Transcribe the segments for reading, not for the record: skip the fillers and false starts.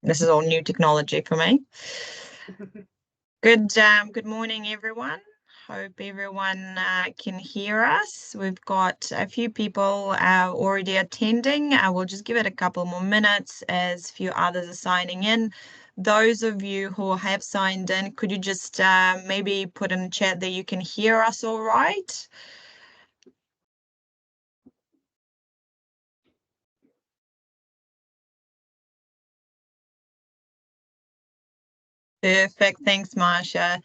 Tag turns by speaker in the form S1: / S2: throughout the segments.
S1: This is all new technology for me. Good morning, everyone. Hope everyone can hear us. We've got a few people already attending. We'll just give it a couple more minutes as a few others are signing in. Those of you who have signed in, could you just maybe put in the chat that you can hear us all right? Perfect. Thanks, Marsha.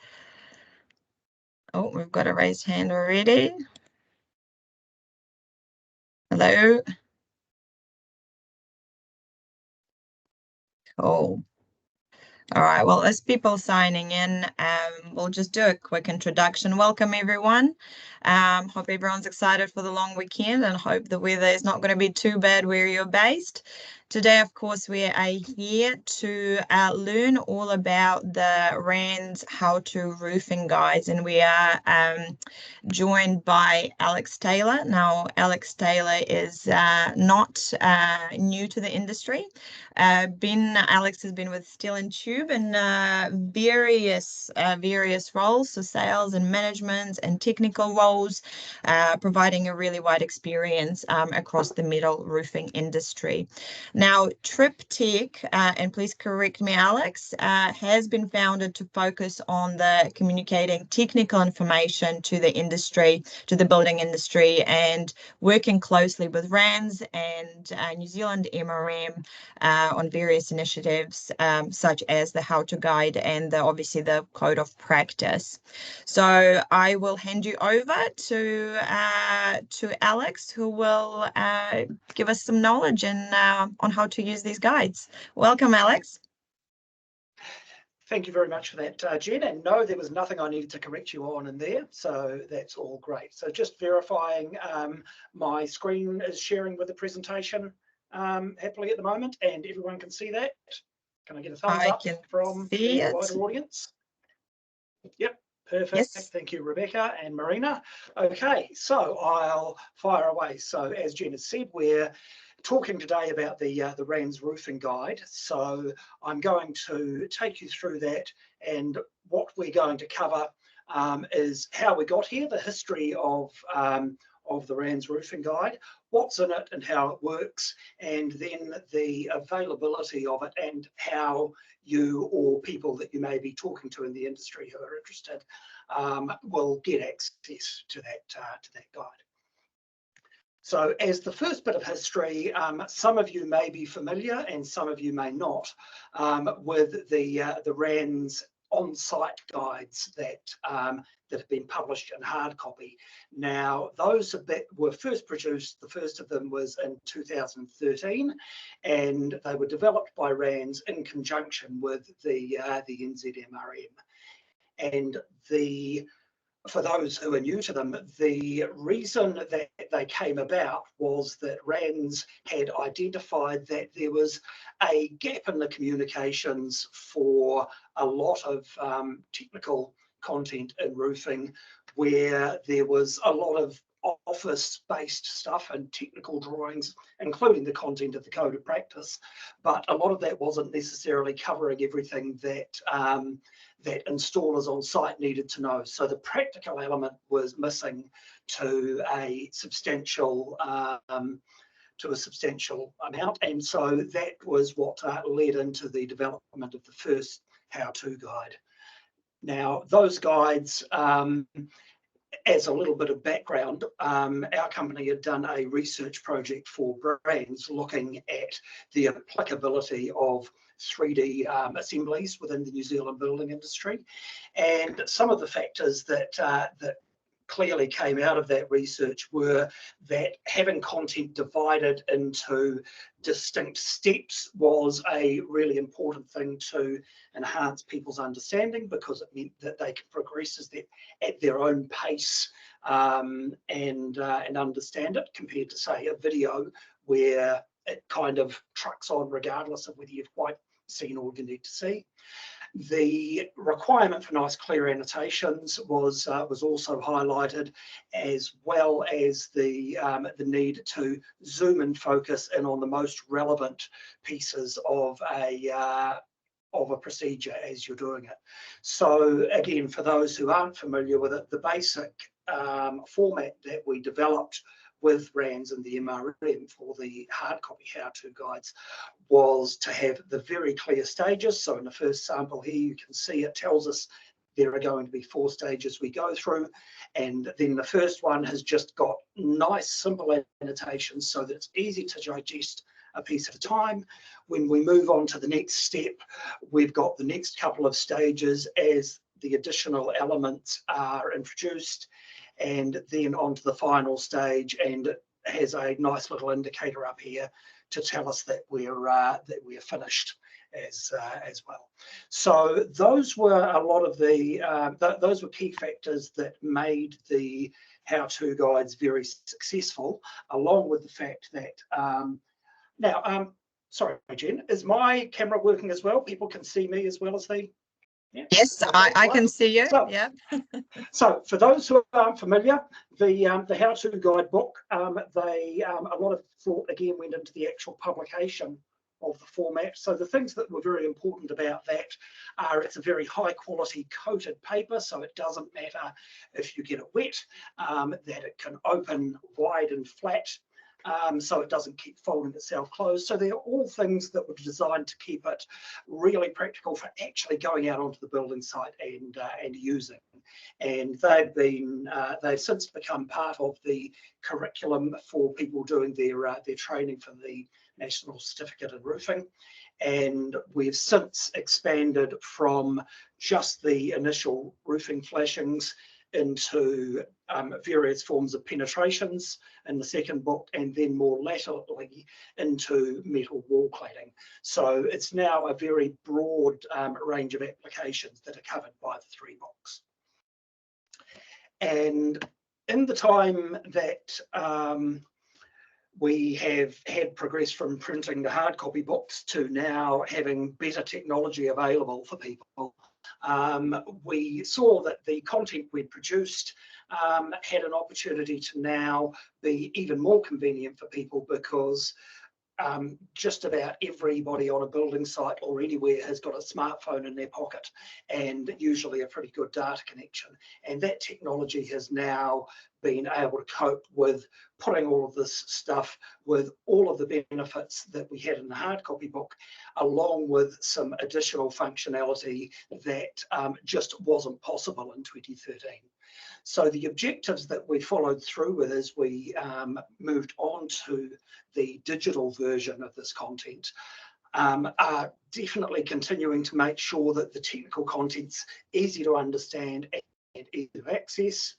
S1: Oh, we've got a raised hand already. Hello. Cool. All right, well, as people signing in, we'll just do a quick introduction. Welcome, everyone. Hope everyone's excited for the long weekend and hope the weather is not going to be too bad where you're based. Today, of course, we are here to learn all about the RANZ how-to roofing guides, and we are joined by Alex Taylor. Now, Taylor is not new to the industry. Alex has been with Steel and Tube in various roles, so sales and management and technical roles, providing a really wide experience across the metal roofing industry. Now, Triptech, and please correct me, Alex, has been founded to focus on the communicating technical information to the industry, to the building industry, and working closely with RANZ and New Zealand MRM on various initiatives, such as the how-to guide and obviously the code of practice. So I will hand you over to Alex, who will give us some knowledge on how to use these guides. Welcome, Alex.
S2: Thank you very much for that, Jen. And no, there was nothing I needed to correct you on in there, so that's all great. So just verifying my screen is sharing with the presentation happily at the moment, and everyone can see that. Can I get a thumbs up from the wider audience? Yep, perfect. Yes. Thank you, Rebecca and Marina. Okay, so I'll fire away. So as Jen has said, we're talking today about the RANZ roofing guide. So I'm going to take you through that, and what we're going to cover is how we got here, the history of the RANZ roofing guide, what's in it and how it works, and then the availability of it and how you or people that you may be talking to in the industry who are interested will get access to that guide. So as the first bit of history, some of you may be familiar and some of you may not with the RANZ on-site guides that have been published in hard copy. Now, those were first produced, the first of them was in 2013, and they were developed by RANZ in conjunction with the NZWiR. And for those who are new to them, the reason that they came about was that RANZ had identified that there was a gap in the communications for a lot of technical content in roofing, where there was a lot of office-based stuff and technical drawings, including the content of the code of practice, but a lot of that wasn't necessarily covering everything that that installers on site needed to know. So the practical element was missing to a substantial amount, and so that was what led into the development of the first how-to guide. Now, those guides, as a little bit of background, our company had done a research project for RANZ looking at the applicability of 3D assemblies within the New Zealand building industry, and some of the factors that clearly came out of that research were that having content divided into distinct steps was a really important thing to enhance people's understanding, because it meant that they could progress at their own pace and understand it, compared to, say, a video where it kind of trucks on regardless of whether you've quite seen all you need to see. The requirement for nice clear annotations was also highlighted, as well as the need to zoom and focus in on the most relevant pieces of a procedure as you're doing it. So again, for those who aren't familiar with it, the basic format that we developed with RANZ and the MRM for the hard copy how-to guides was to have the very clear stages. So in the first sample here, you can see it tells us there are going to be 4 stages we go through. And then the first one has just got nice, simple annotations so that it's easy to digest a piece at a time. When we move on to the next step, we've got the next couple of stages as the additional elements are introduced, and then on to the final stage, and it has a nice little indicator up here to tell us that we're finished as well. So those were a lot of those were key factors that made the how-to guides very successful, along with the fact that now, sorry, Jen, is my camera working as well? People can see me as well as the... Yeah.
S1: Yes, I can see you.
S2: So,
S1: yeah.
S2: So for those who aren't familiar, the how-to guide book, a lot of thought again went into the actual publication of the format. So the things that were very important about that are it's a very high quality coated paper, so it doesn't matter if you get it wet, that it can open wide and flat, so it doesn't keep folding itself closed. So they're all things that were designed to keep it really practical for actually going out onto the building site and using. And they've since become part of the curriculum for people doing their training for the National Certificate in Roofing. And we've since expanded from just the initial roofing flashings into various forms of penetrations in the second book, and then more laterally into metal wall cladding. So it's now a very broad range of applications that are covered by the 3 books. And in the time that we have had progressed from printing the hard copy books to now having better technology available for people, we saw that the content we'd produced had an opportunity to now be even more convenient for people, because just about everybody on a building site or anywhere has got a smartphone in their pocket, and usually a pretty good data connection. And that technology has now been able to cope with putting all of this stuff with all of the benefits that we had in the hard copy book, along with some additional functionality that just wasn't possible in 2013. So the objectives that we followed through with as we moved on to the digital version of this content are definitely continuing to make sure that the technical content's easy to understand and easy to access,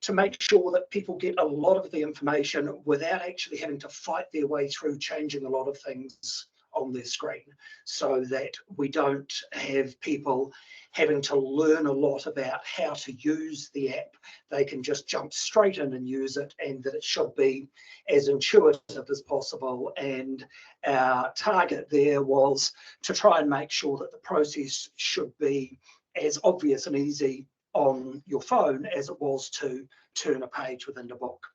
S2: to make sure that people get a lot of the information without actually having to fight their way through changing a lot of things on their screen, so that we don't have people having to learn a lot about how to use the app. They can just jump straight in and use it, and that it should be as intuitive as possible. And our target there was to try and make sure that the process should be as obvious and easy on your phone as it was to turn a page within the book.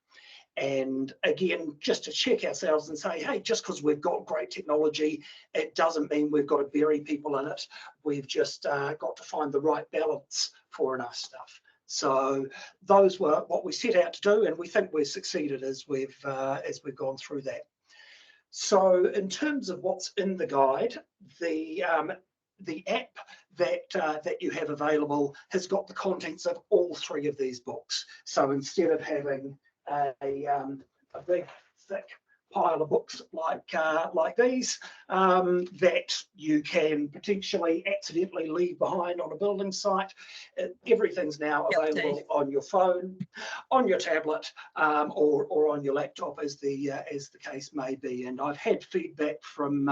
S2: And again, just to check ourselves and say, hey, just because we've got great technology, it doesn't mean we've got to bury people in it. We've just got to find the right balance for enough stuff. So those were what we set out to do, and we think we've succeeded as we've gone through that. So in terms of what's in the guide, the app that you have available has got the contents of all 3 of these books. So instead of having a big thick pile of books like these that you can potentially accidentally leave behind on a building site, everything's now available on your phone, on your tablet, or on your laptop, as the case may be. And I've had feedback from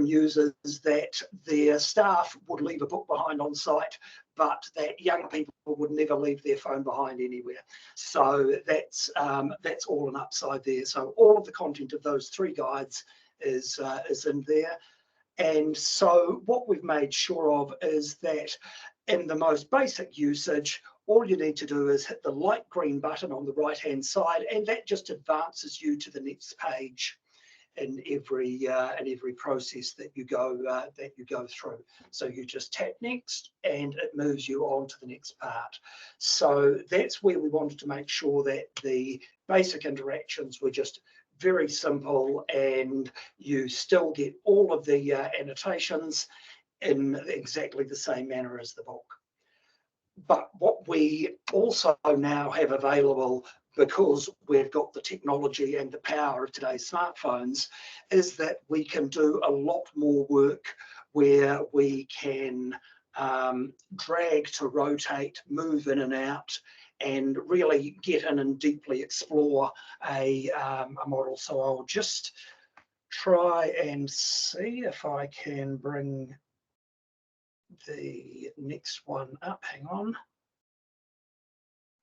S2: users that their staff would leave a book behind on site, but that young people would never leave their phone behind anywhere. So that's all an upside there. So all of the content of those 3 guides is in there. And so what we've made sure of is that in the most basic usage, all you need to do is hit the light green button on the right hand side, and that just advances you to the next page in every process that you go through. So you just tap next and it moves you on to the next part. So that's where we wanted to make sure that the basic interactions were just very simple, and you still get all of the annotations in exactly the same manner as the book. But what we also now have available, because we've got the technology and the power of today's smartphones, is that we can do a lot more work where we can drag to rotate, move in and out, and really get in and deeply explore a model. So I'll just try and see if I can bring the next one up. Hang on.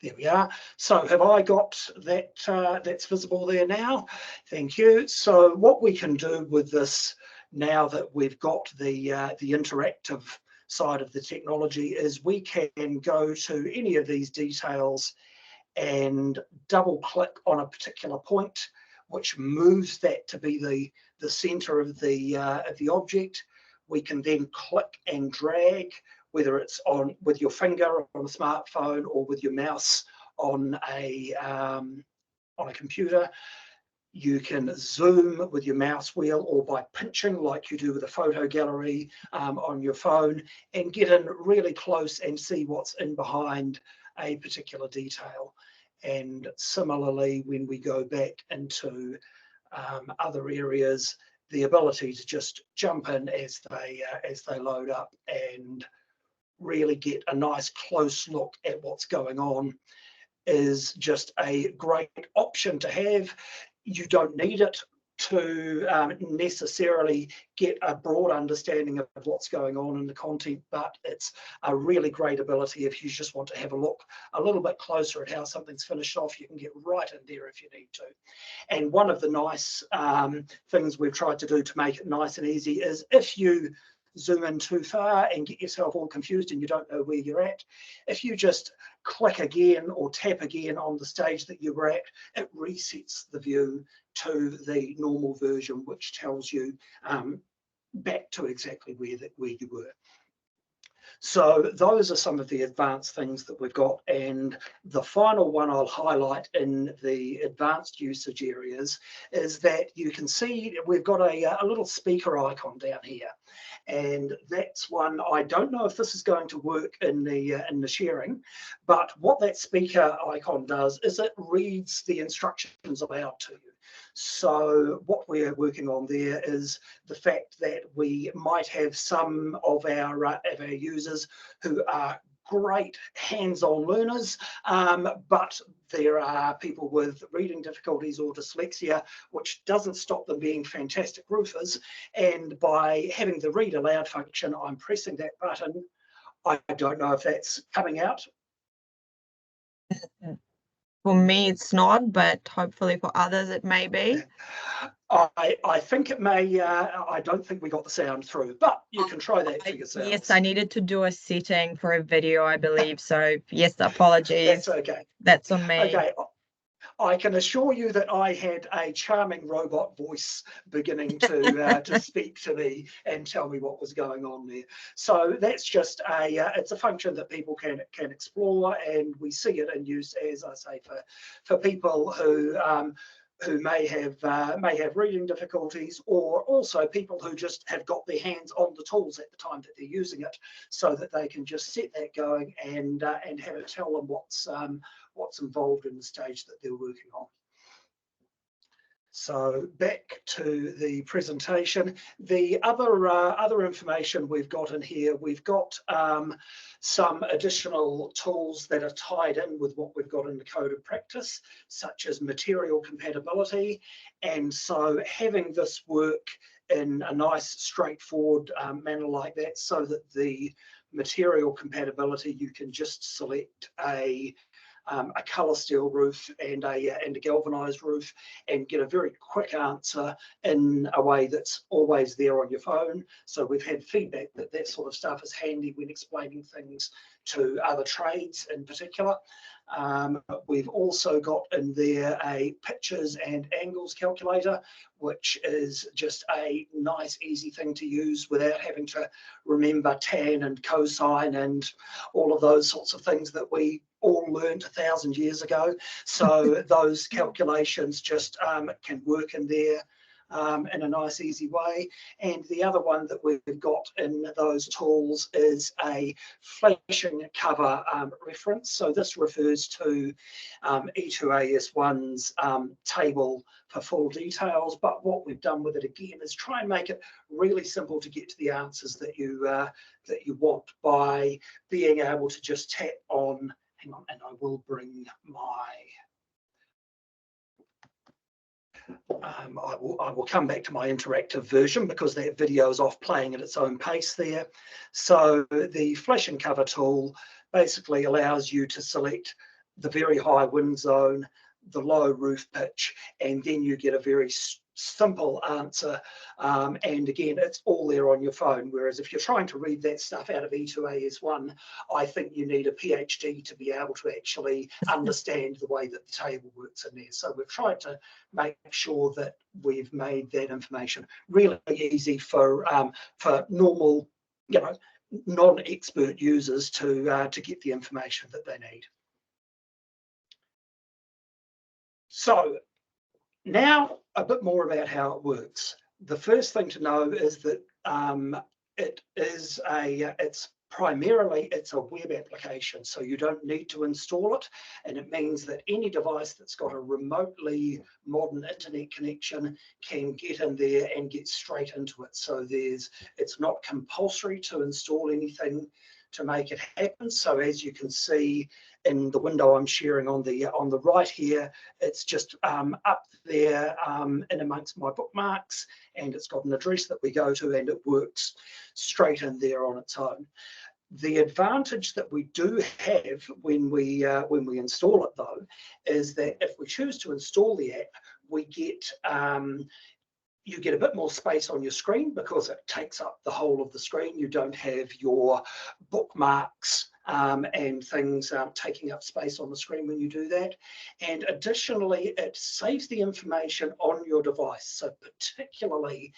S2: There we are. So have I got that? That's visible there now. Thank you. So what we can do with this, now that we've got the interactive side of the technology, is we can go to any of these details and double click on a particular point, which moves that to be the center of the object. We can then click and drag, whether it's on with your finger on a smartphone or with your mouse on a computer. You can zoom with your mouse wheel or by pinching like you do with a photo gallery on your phone, and get in really close and see what's in behind a particular detail. And similarly, when we go back into other areas, the ability to just jump in as they load up and really get a nice close look at what's going on is just a great option to have. You don't need it to necessarily get a broad understanding of what's going on in the content, but it's a really great ability if you just want to have a look a little bit closer at how something's finished off. You can get right in there if you need to. And one of the nice things we've tried to do to make it nice and easy is, if you zoom in too far and get yourself all confused and you don't know where you're at, if you just click again or tap again on the stage that you were at, it resets the view to the normal version, which tells you back to exactly where you were. So those are some of the advanced things that we've got. And the final one I'll highlight in the advanced usage areas is that you can see we've got a little speaker icon down here. And that's one, I don't know if this is going to work in the sharing, but what that speaker icon does is it reads the instructions aloud to you. So what we're working on there is the fact that we might have some of our users who are great hands-on learners, but there are people with reading difficulties or dyslexia, which doesn't stop them being fantastic roofers. And by having the read aloud function, I'm pressing that button. I don't know if that's coming out.
S1: For me, it's not, but hopefully for others, it may be.
S2: I think it may. I don't think we got the sound through, but you can try that for yourself.
S1: Yes, I needed to do a setting for a video, I believe. So yes, apologies.
S2: That's okay.
S1: That's on me.
S2: Okay. I can assure you that I had a charming robot voice beginning to speak to me and tell me what was going on there. So that's just it's a function that people can explore, and we see it in use, as I say, for people who may have reading difficulties, or also people who just have got their hands on the tools at the time that they're using it, so that they can just set that going and have it tell them what's involved in the stage that they're working on. So back to the presentation. The other information we've got in here, we've got some additional tools that are tied in with what we've got in the code of practice, such as material compatibility. And so having this work in a nice straightforward manner like that, so that the material compatibility, you can just select a a colour steel roof and a galvanised roof, and get a very quick answer in a way that's always there on your phone. So we've had feedback that that sort of stuff is handy when explaining things to other trades in particular. We've also got in there a pitches and angles calculator, which is just a nice, easy thing to use without having to remember tan and cosine and all of those sorts of things that we all learned 1,000 years ago. So those calculations just can work in there in a nice, easy way. And the other one that we've got in those tools is a flashing cover reference. So this refers to E2AS1's table for full details. But what we've done with it again is try and make it really simple to get to the answers that you want by being able to just tap on. Hang on, and I will bring my. I will come back to my interactive version because that video is off playing at its own pace there. So the flash and cover tool basically allows you to select the very high wind zone, the low roof pitch, and then you get a very simple answer. And again, it's all there on your phone. Whereas if you're trying to read that stuff out of E2AS1, I think you need a PhD to be able to actually understand the way that the table works in there. So we've tried to make sure that we've made that information really easy for normal, non-expert users to get the information that they need. So now a bit more about how it works. The first thing to know is that it's primarily a web application, so you don't need to install it, and it means that any device that's got a remotely modern internet connection can get in there and get straight into it. So it's not compulsory to install anything to make it happen. So as you can see in the window I'm sharing on the right here, it's just up there in amongst my bookmarks, and it's got an address that we go to, and it works straight in there on its own. The advantage that we do have when we install it, though, is that if we choose to install the app, we get you get a bit more space on your screen because it takes up the whole of the screen. You don't have your bookmarks and things taking up space on the screen when you do that. And additionally, it saves the information on your device. So particularly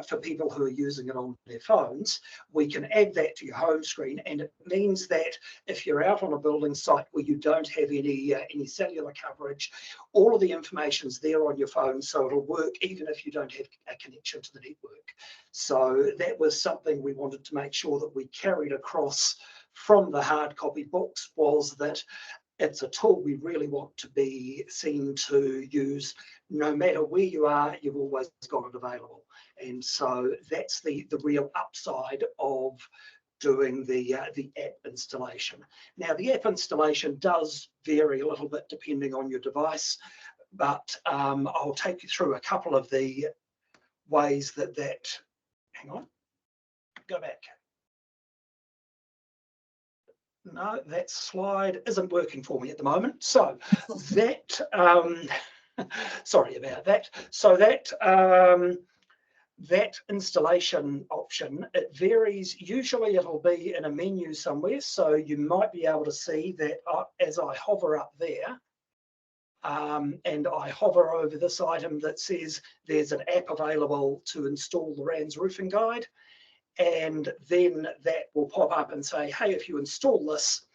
S2: for people who are using it on their phones, we can add that to your home screen. And it means that if you're out on a building site where you don't have any cellular coverage, all of the information's there on your phone, so it'll work even if you don't have a connection to the network. So that was something we wanted to make sure that we carried across from the hard copy books, was that it's a tool we really want to be seen to use. No matter where you are, you've always got it available. And so that's the real upside of doing the app installation. Now, the app installation does vary a little bit depending on your device, but I'll take you through a couple of the ways that hang on, go back. No, that slide isn't working for me at the moment. So that, sorry about that. So that installation option, it varies. Usually it'll be in a menu somewhere. So you might be able to see that as I hover up there, and I hover over this item that says there's an app available to install the RANZ roofing guide. And then that will pop up and say, hey, if you install this,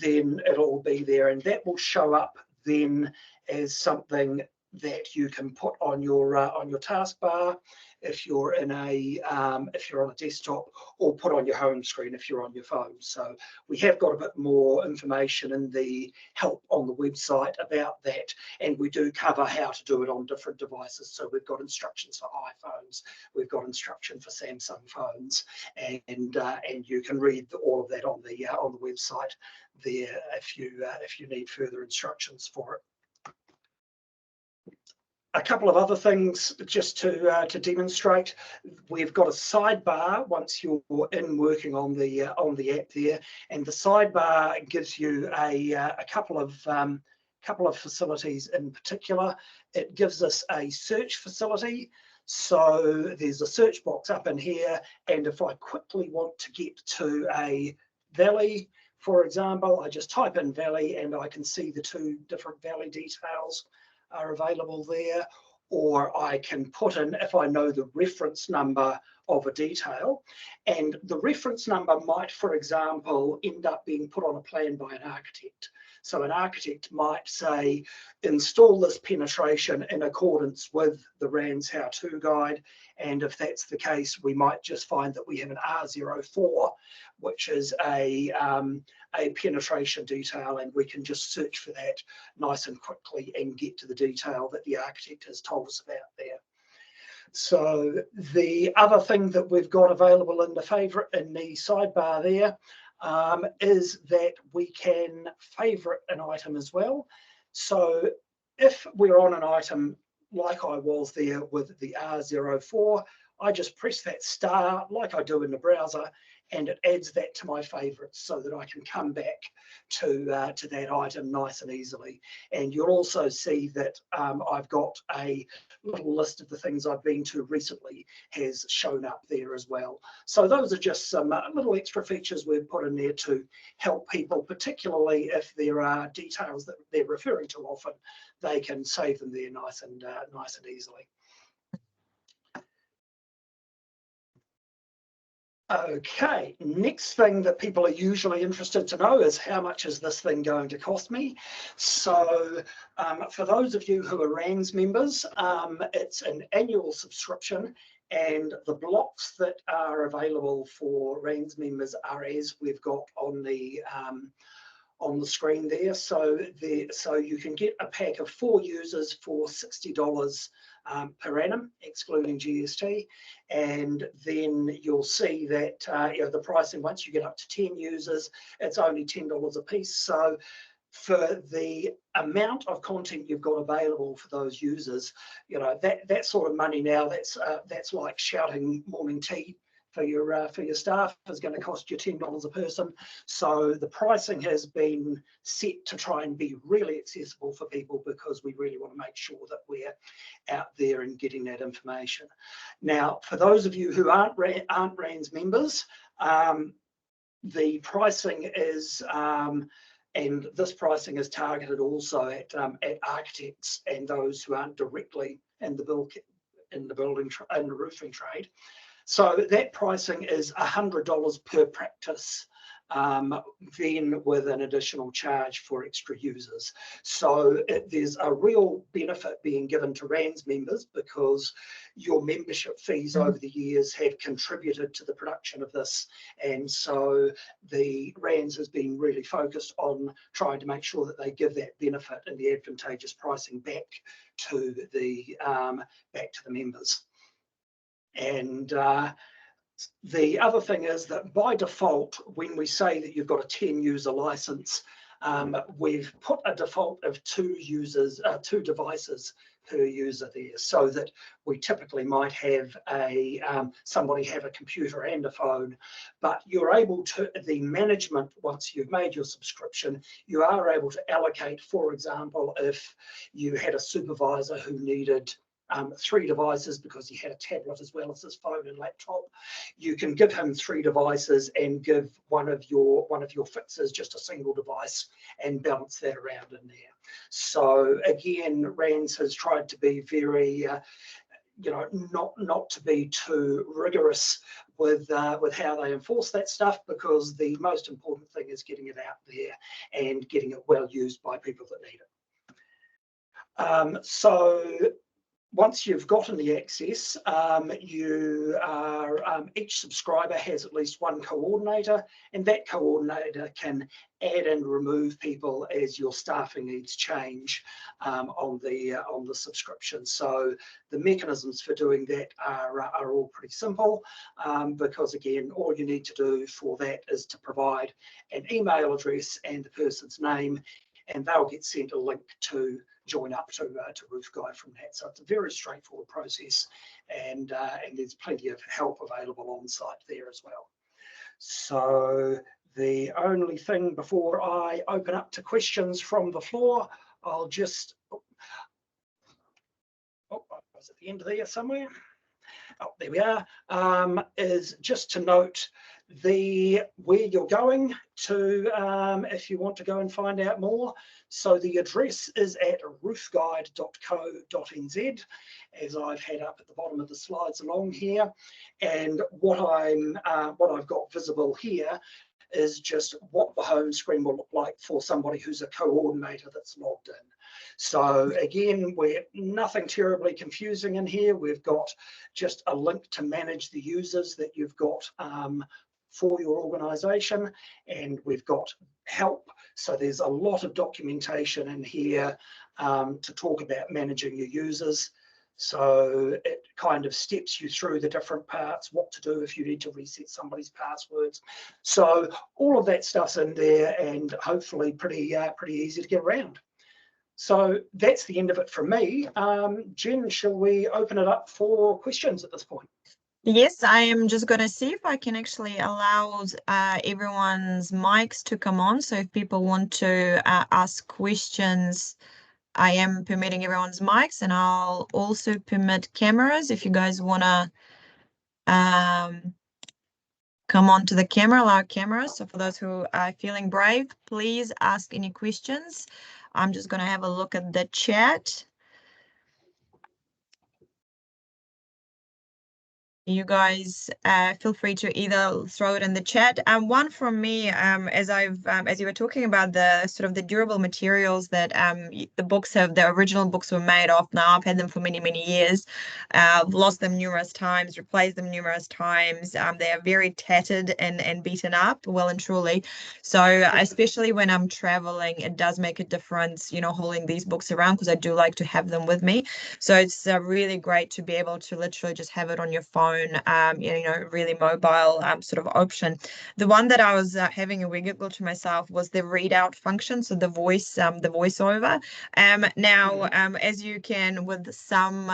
S2: then it'll be there, and that will show up then as something that you can put on your taskbar if you're in if you're on a desktop, or put on your home screen if you're on your phone. So we have got a bit more information in the help on the website about that, and we do cover how to do it on different devices. So we've got instructions for iPhones, we've got instruction for Samsung phones, and you can read all of that on the website there if you need further instructions for it. A couple of other things just to demonstrate. We've got a sidebar once you're in working on the app there, and the sidebar gives you a couple of facilities in particular. It gives us a search facility. So there's a search box up in here, and if I quickly want to get to a valley, for example, I just type in valley and I can see the two different valley details are available there. Or I can put in, if I know the reference number of a detail, and the reference number might, for example, end up being put on a plan by an architect. So an architect might say, install this penetration in accordance with the RANZ how-to guide. And if that's the case, we might just find that we have an R04, which is a penetration detail, and we can just search for that nice and quickly and get to the detail that the architect has told us about there. So the other thing that we've got available in the sidebar there is that we can favorite an item as well. So if we're on an item like I was there with the R04, I just press that star like I do in the browser, and it adds that to my favorites so that I can come back to that item nice and easily. And you'll also see that I've got a little list of the things I've been to recently has shown up there as well. So those are just some little extra features we've put in there to help people, particularly if there are details that they're referring to often, they can save them there nice and easily. Okay, next thing that people are usually interested to know is how much is this thing going to cost me? So for those of you who are RANZ members, it's an annual subscription, and the blocks that are available for RANZ members are as we've got on the screen there. So you can get a pack of 4 users for $60 per annum, excluding GST, and then you'll see that the pricing, once you get up to 10 users, it's only $10 a piece. So for the amount of content you've got available for those users, that sort of money now, that's like shouting morning tea for your staff is going to cost you $10 a person. So the pricing has been set to try and be really accessible for people, because we really want to make sure that we're out there and getting that information. Now, for those of you who aren't RANZ members, the pricing is and this pricing is targeted also at architects and those who aren't directly in the building and the roofing trade. So that pricing is $100 per practice, then with an additional charge for extra users. So there's a real benefit being given to RANZ members, because your membership fees over the years have contributed to the production of this. And so the RANZ has been really focused on trying to make sure that they give that benefit and the advantageous pricing back to the members. And the other thing is that by default, when we say that you've got a 10 user license, we've put a default of 2 devices per user there, so that we typically might have somebody have a computer and a phone, but you're able to, the management, once you've made your subscription, you are able to allocate, for example, if you had a supervisor who needed 3 devices because he had a tablet as well as his phone and laptop, you can give him 3 devices and give one of your fixers just a single device and balance that around in there. So again, RANZ has tried to be very not to be too rigorous with how they enforce that stuff, because the most important thing is getting it out there and getting it well used by people that need it. So once you've gotten the access, each subscriber has at least 1 coordinator, and that coordinator can add and remove people as your staffing needs change on the subscription. So the mechanisms for doing that are all pretty simple, because again, all you need to do for that is to provide an email address and the person's name, and they'll get sent a link to join up to Roof Guide from that. So it's a very straightforward process, and there's plenty of help available on site there as well. So the only thing before I open up to questions from the floor, I'll just, I was at the end of there somewhere. Oh, there we are, is just to note where you're going to if you want to go and find out more. So the address is at roofguide.co.nz, as I've had up at the bottom of the slides along here. And what I've got visible here is just what the home screen will look like for somebody who's a coordinator that's logged in. So again, we're nothing terribly confusing in here. We've got just a link to manage the users that you've got for your organization, and we've got help. So there's a lot of documentation in here to talk about managing your users. So it kind of steps you through the different parts, what to do if you need to reset somebody's passwords. So all of that stuff's in there, and hopefully pretty easy to get around. So that's the end of it from me. Jen, shall we open it up for questions at this point?
S1: Yes, I am just going to see if I can actually allow everyone's mics to come on. So if people want to ask questions, I am permitting everyone's mics, and I'll also permit cameras if you guys want to come on to the camera, allow cameras. So for those who are feeling brave, please ask any questions. I'm just going to have a look at the chat. You guys feel free to either throw it in the chat. One from me, as you were talking about the sort of the durable materials that the original books were made of. Now I've had them for many, many years. I've lost them numerous times, replaced them numerous times. They are very tattered and beaten up, well and truly. So especially when I'm traveling, it does make a difference, holding these books around, because I do like to have them with me. So it's really great to be able to literally just have it on your phone, really mobile sort of option. The one that I was having a wiggle to myself was the readout function, so the voiceover. Now, as you can with some,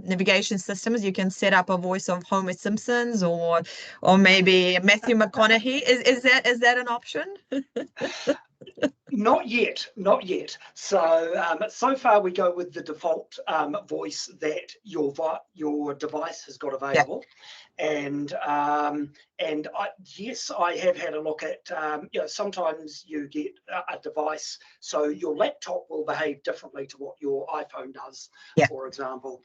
S1: navigation systems, you can set up a voice of Homer Simpson's or maybe Matthew McConaughey. Is that an option?
S2: Not yet. So so far we go with the default voice that your device has got available. Yeah. And yes, I have had a look at, sometimes you get a device, so your laptop will behave differently to what your iPhone does, yeah, for example.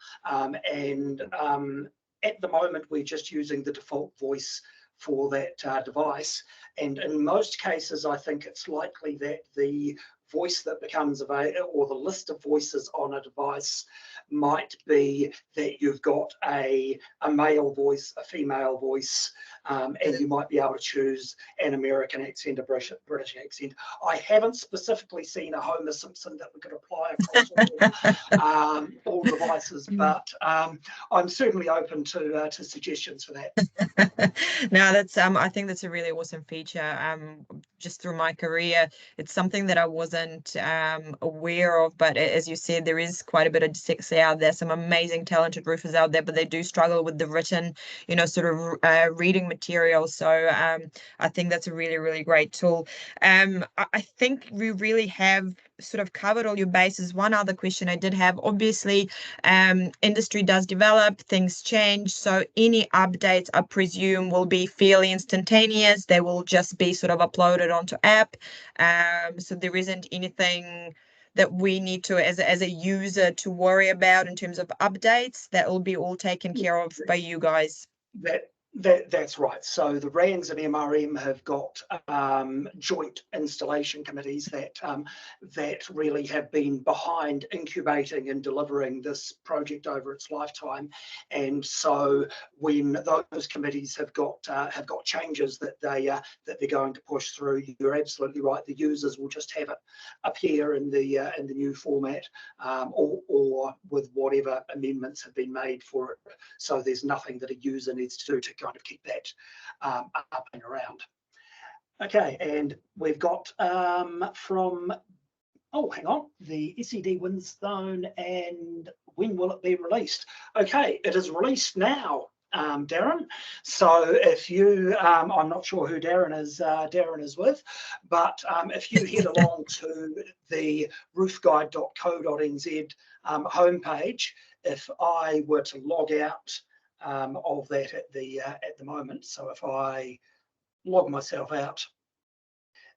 S2: At the moment, we're just using the default voice for that device. And in most cases, I think it's likely that the voice that becomes available, or the list of voices on a device, might be that you've got a male voice, a female voice, and you might be able to choose an American accent, a British accent. I haven't specifically seen a Homer Simpson that we could apply across all devices, but I'm certainly open to suggestions for that.
S1: No, that's I think that's a really awesome feature. Just through my career, it's something that I wasn't aware of, but as you said, there is quite a bit of dyslexia out there. Some amazing, talented roofers out there, but they do struggle with the written, sort of reading material. So I think that's a really, really great tool. I think we really have sort of covered all your bases. One other question I did have, obviously, industry does develop, things change, so any updates, I presume, will be fairly instantaneous. They will just be sort of uploaded onto app. So there isn't anything that we need to, as a user, to worry about in terms of updates. That will be all taken care of by you guys.
S2: That's right. So the RANZ and MRM have got joint installation committees that really have been behind incubating and delivering this project over its lifetime. And so when those committees have got changes that they're going to push through, you're absolutely right. The users will just have it appear in the new format, or with whatever amendments have been made for it. So there's nothing that a user needs to do to kind of keep that up and around. Okay, and we've got from, oh, hang on, the SED wind zone, and when will it be released? Okay, it is released now, Darren. So if you, I'm not sure who Darren is with, but if you head along to the roofguide.co.nz homepage, if I were to log out of that at the moment, so if I log myself out,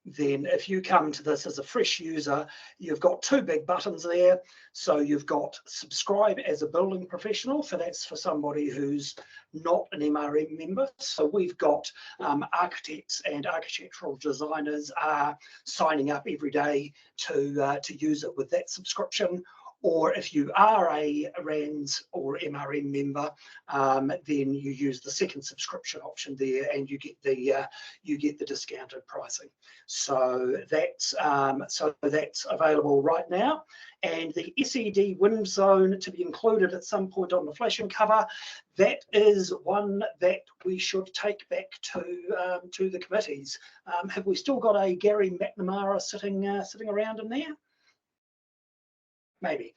S2: then if you come to this as a fresh user, you've got two big buttons there. So you've got subscribe as a building professional. So that's for somebody who's not an MRM member. So we've got architects and architectural designers are signing up every day to use it with that subscription. Or if you are a RANZ or MRM member, then you use the second subscription option there, and you get the discounted pricing. So that's available right now. And the SED wind zone to be included at some point on the flashing cover, that is one that we should take back to the committees. Have we still got a Gary McNamara sitting around in there? Maybe.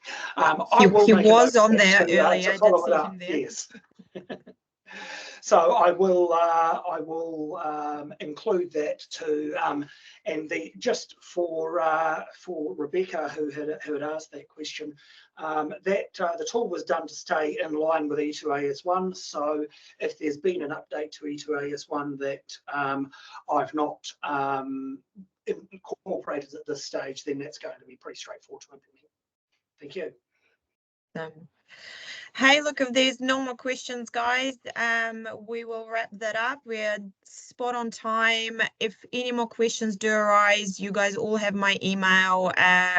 S1: He was on there earlier.
S2: To follow
S1: I did
S2: it
S1: see
S2: up.
S1: him there.
S2: Yes. So I will include that too. And just for Rebecca, who had asked that question, that the tool was done to stay in line with E2AS1. So if there's been an update to E2AS1 that I've not incorporated at this stage, then that's going to be pretty straightforward to implement. Thank you.
S1: Hey, look, if there's no more questions, guys, we will wrap that up. We're spot on time. If any more questions do arise, you guys all have my email.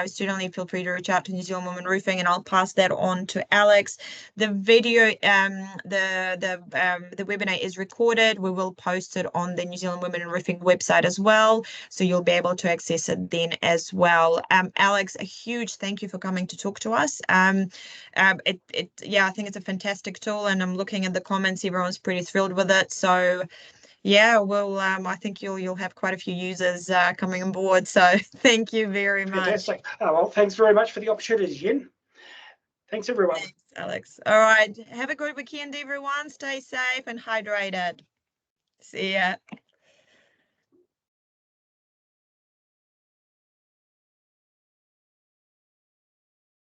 S1: Certainly feel free to reach out to New Zealand Women Roofing, and I'll pass that on to Alex. The video, the webinar is recorded. We will post it on the New Zealand Women in Roofing website as well, so you'll be able to access it then as well. Alex, a huge thank you for coming to talk to us. Yeah, I think it's a fantastic tool, and I'm looking at the comments, everyone's pretty thrilled with it. So yeah, well, I think you'll have quite a few users coming on board. So thank you very much.
S2: Fantastic. Well, thanks very much for the opportunity, Jen. Thanks, everyone.
S1: Thanks, Alex. All right, have a good weekend, everyone. Stay safe and hydrated. See ya.